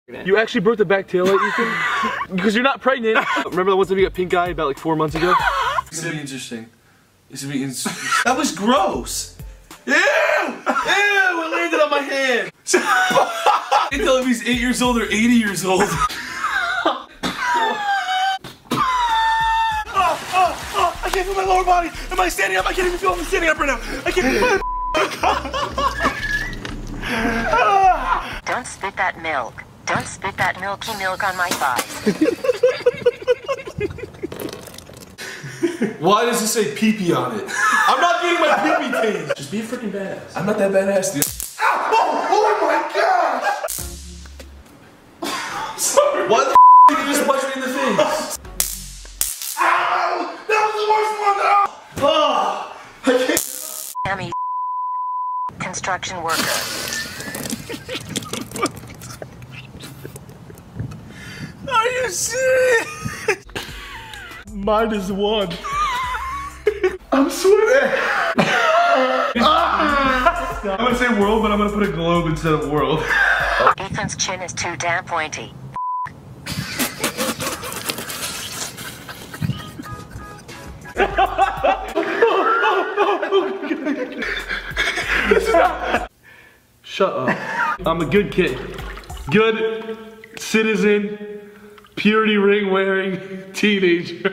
You actually broke the back tail light, Ethan? Because you're not pregnant. Remember the ones that we got pink eye about like 4 months ago? This is gonna be interesting. This is gonna be interesting. That was gross. Ew! Ew! It landed on my hand. I can't tell if he's 8 years old or 80 years old. I can't feel my lower body. Am I standing up? I can't even feel I'm standing up right now. I can't feel my Don't spit that milk. Don't spit that milky milk on my thighs. Why does it say pee-pee on it? I'm not getting my pee-pee tased. Just be a freaking badass. I'm not that badass, dude. Ow! Oh my gosh! Sorry. Why the did you just punch me in the face? Ow! That was the worst one! Oh, I can't. Hammy construction worker. Are you serious? -1. I'm sweating. I'm gonna say world, but I'm gonna put a globe instead of world. Ethan's chin is too damn pointy. Shut up. I'm a good kid. Good citizen, purity ring wearing teenager.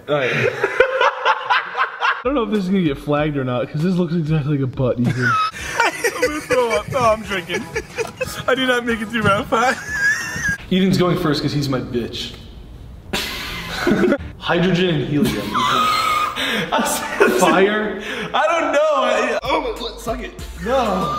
Alright. I don't know if this is gonna get flagged or not, because this looks exactly like a butt, Ethan. I'm gonna throw up. No, I'm drinking. I did not make it through round 5. Ethan's going first because he's my bitch. Hydrogen and helium. Fire? I don't know. Oh, my foot, suck it. No.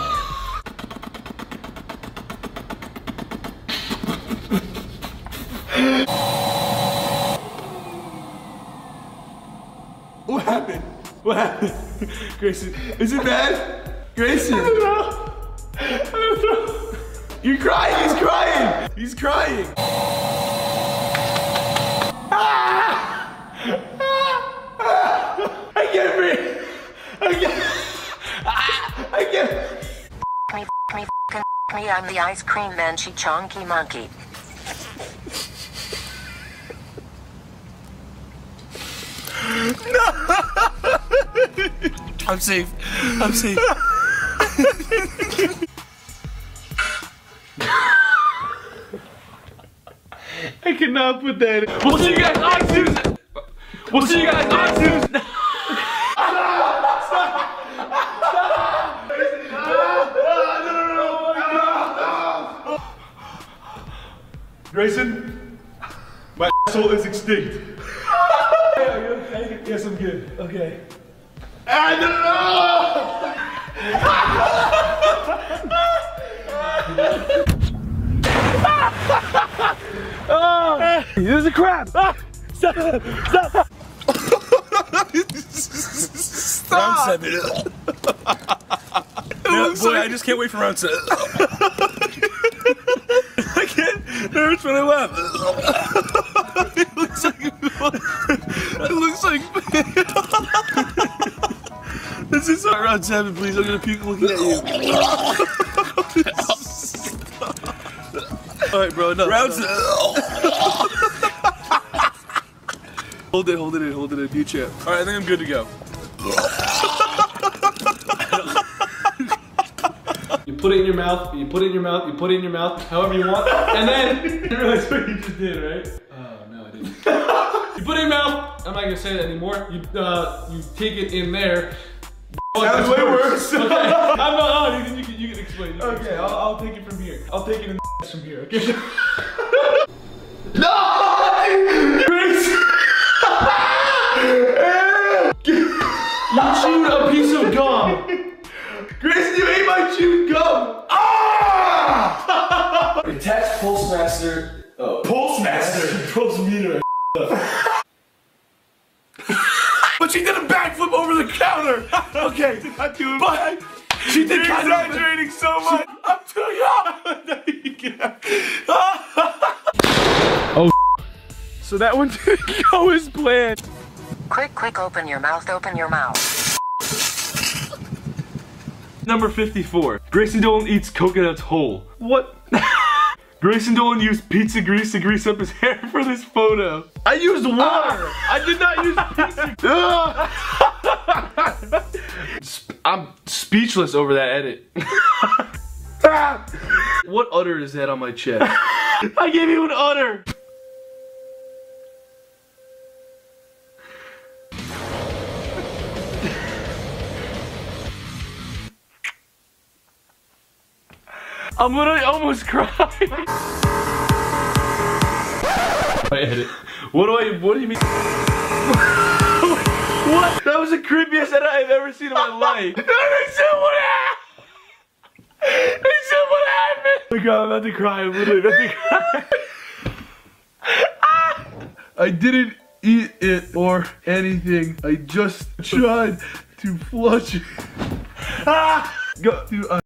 What happened? What happened? Grayson, is it bad? Grayson. I don't know. I don't know. You're crying. He's crying. He's crying. I can't breathe. I can't. Me, I'm the ice cream man, she chonky monkey. No! I'm safe. I'm safe. I cannot put that in. We'll see you guys on Tuesday. We'll see you guys on Tuesday. Grayson, my soul is extinct. Are you okay? Yes, I'm good. Okay. I don't know! Oh, this is a crap. Ah, stop. Stop. Round 7. Boy, I just can't wait for round 7. I can't. It hurts when I laugh. It looks like. It looks like. This is not round 7, please. I'm gonna puke looking at you. All right, bro. Enough. Round 7. Hold it in. You champ. All right, I think I'm good to go. You put it in your mouth, you put it in your mouth, you put it in your mouth, however you want, and then you realize what you just did, right? Oh, no, I didn't. You put it in your mouth, I'm not gonna say that anymore. You take it in there. Sounds way worse. Okay, I'm not, you can explain. Okay, I'll take it from here. I'll take it in the from here, okay? No! You chewed a piece of gum. Grayson, you ate my chewed gum! Ah! Attach Pulse Master. Oh. Pulse Master! Pulse meter. But she did a backflip over the counter! Okay, but she did kind of exaggerating so much! I'm too young! Oh, so that one didn't go as planned. Quick, open your mouth, open your mouth. Number 54. Grayson Dolan eats coconuts whole. What? Grayson Dolan used pizza grease to grease up his hair for this photo. I used water. I did not use pizza. I'm speechless over that edit. What udder is that on my chest? I gave you an udder. I'm literally almost crying. I edit. What do you mean? What? That was the creepiest edit I've ever seen in my life. What happened? Oh my god, I'm about to cry. I'm literally about to cry. I didn't eat it or anything. I just tried to flush it. Go to